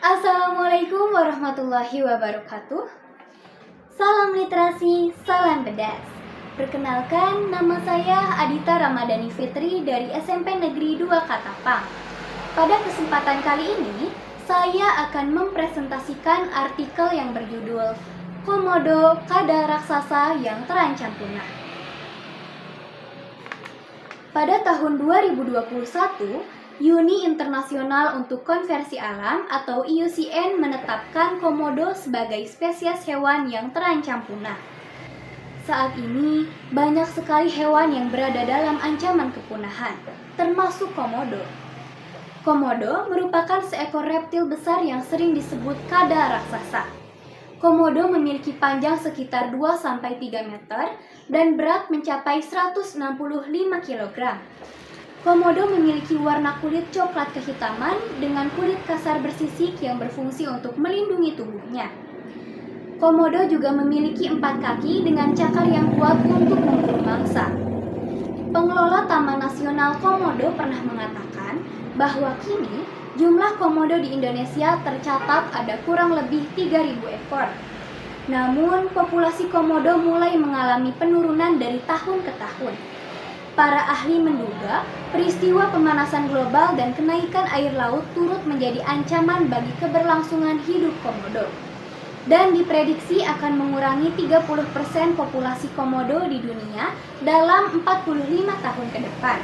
Assalamualaikum warahmatullahi wabarakatuh. Salam literasi, salam pedas. Perkenalkan, nama saya Adita Ramadhani Fitri dari SMP Negeri 2 Katapang. Pada kesempatan kali ini, saya akan mempresentasikan artikel yang berjudul Komodo Kada Raksasa yang Terancam Punah. Pada tahun 2021, Uni Internasional untuk Konservasi Alam atau IUCN menetapkan komodo sebagai spesies hewan yang terancam punah. Saat ini, banyak sekali hewan yang berada dalam ancaman kepunahan, termasuk komodo. Komodo merupakan seekor reptil besar yang sering disebut kada raksasa. Komodo memiliki panjang sekitar 2-3 meter dan berat mencapai 165 kg. Komodo memiliki warna kulit coklat kehitaman dengan kulit kasar bersisik yang berfungsi untuk melindungi tubuhnya. Komodo juga memiliki 4 kaki dengan cakar yang kuat untuk memburu mangsa. Pengelola Taman Nasional Komodo pernah mengatakan bahwa kini jumlah komodo di Indonesia tercatat ada kurang lebih 3.000 ekor. Namun, populasi komodo mulai mengalami penurunan dari tahun ke tahun. Para ahli menduga peristiwa pemanasan global dan kenaikan air laut turut menjadi ancaman bagi keberlangsungan hidup komodo. Dan diprediksi akan mengurangi 30% populasi komodo di dunia dalam 45 tahun ke depan.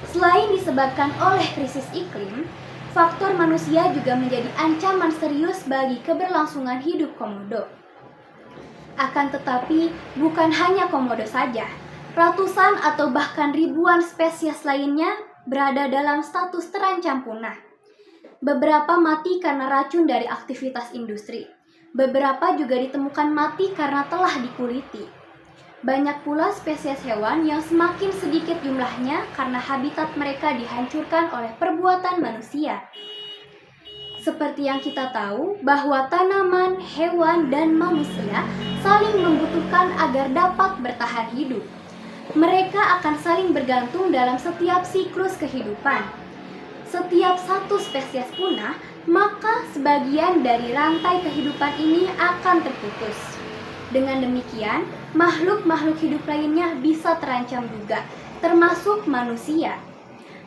Selain disebabkan oleh krisis iklim, faktor manusia juga menjadi ancaman serius bagi keberlangsungan hidup komodo. Akan tetapi, bukan hanya komodo saja. Ratusan atau bahkan ribuan spesies lainnya berada dalam status terancam punah. Beberapa mati karena racun dari aktivitas industri. Beberapa juga ditemukan mati karena telah dikuliti. Banyak pula spesies hewan yang semakin sedikit jumlahnya karena habitat mereka dihancurkan oleh perbuatan manusia. Seperti yang kita tahu bahwa tanaman, hewan, dan manusia saling membutuhkan agar dapat bertahan hidup. Mereka akan saling bergantung dalam setiap siklus kehidupan. Setiap satu spesies punah, maka sebagian dari rantai kehidupan ini akan terputus. Dengan demikian, makhluk-makhluk hidup lainnya bisa terancam juga, termasuk manusia.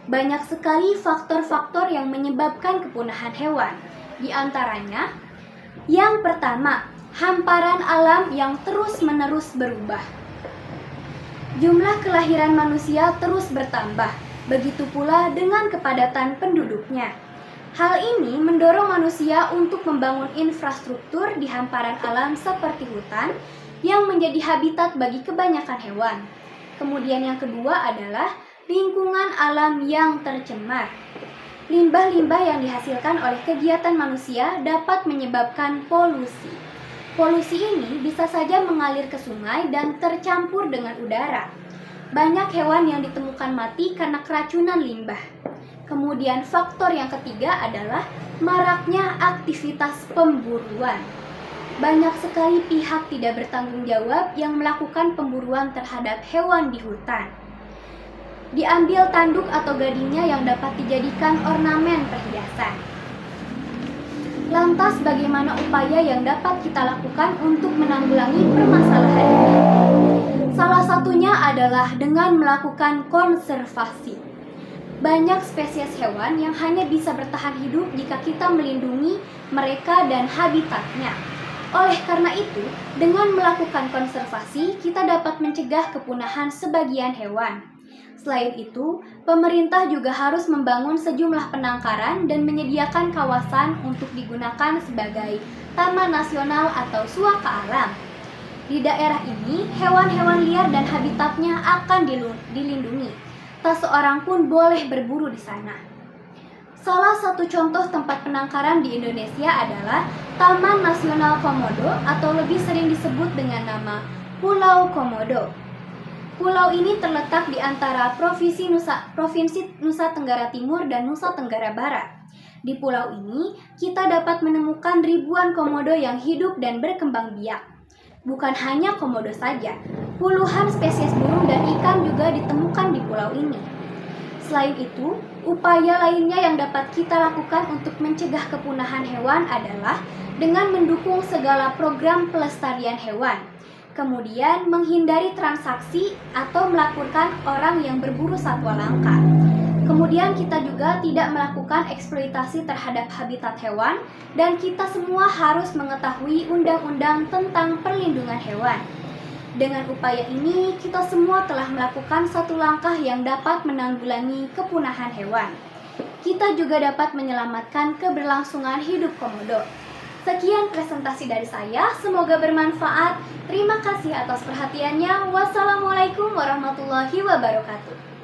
Banyak sekali faktor-faktor yang menyebabkan kepunahan hewan. Di antaranya, yang pertama, hamparan alam yang terus-menerus berubah. Jumlah kelahiran manusia terus bertambah, begitu pula dengan kepadatan penduduknya. Hal ini mendorong manusia untuk membangun infrastruktur di hamparan alam seperti hutan yang menjadi habitat bagi kebanyakan hewan. Kemudian yang kedua adalah lingkungan alam yang tercemar. Limbah-limbah yang dihasilkan oleh kegiatan manusia dapat menyebabkan polusi. Polusi ini bisa saja mengalir ke sungai dan tercampur dengan udara. Banyak hewan yang ditemukan mati karena keracunan limbah. Kemudian faktor yang ketiga adalah maraknya aktivitas pemburuan. Banyak sekali pihak tidak bertanggung jawab yang melakukan pemburuan terhadap hewan di hutan. Diambil tanduk atau gadingnya yang dapat dijadikan ornamen perhiasan. Lantas bagaimana upaya yang dapat kita lakukan untuk menanggulangi permasalahan ini? Salah satunya adalah dengan melakukan konservasi. Banyak spesies hewan yang hanya bisa bertahan hidup jika kita melindungi mereka dan habitatnya. Oleh karena itu, dengan melakukan konservasi, kita dapat mencegah kepunahan sebagian hewan. Selain itu, pemerintah juga harus membangun sejumlah penangkaran dan menyediakan kawasan untuk digunakan sebagai taman nasional atau suaka alam. Di daerah ini, hewan-hewan liar dan habitatnya akan dilindungi. Tak seorang pun boleh berburu di sana. Salah satu contoh tempat penangkaran di Indonesia adalah Taman Nasional Komodo atau lebih sering disebut dengan nama Pulau Komodo. Pulau ini terletak di antara Provinsi Nusa Tenggara Timur dan Nusa Tenggara Barat. Di pulau ini, kita dapat menemukan ribuan komodo yang hidup dan berkembang biak. Bukan hanya komodo saja, puluhan spesies burung dan ikan juga ditemukan di pulau ini. Selain itu, upaya lainnya yang dapat kita lakukan untuk mencegah kepunahan hewan adalah dengan mendukung segala program pelestarian hewan. Kemudian, menghindari transaksi atau melaporkan orang yang berburu satwa langka. Kemudian kita juga tidak melakukan eksploitasi terhadap habitat hewan dan kita semua harus mengetahui undang-undang tentang perlindungan hewan. Dengan upaya ini, kita semua telah melakukan satu langkah yang dapat menanggulangi kepunahan hewan. Kita juga dapat menyelamatkan keberlangsungan hidup komodo. Sekian presentasi dari saya, semoga bermanfaat. Terima kasih atas perhatiannya. Wassalamualaikum warahmatullahi wabarakatuh.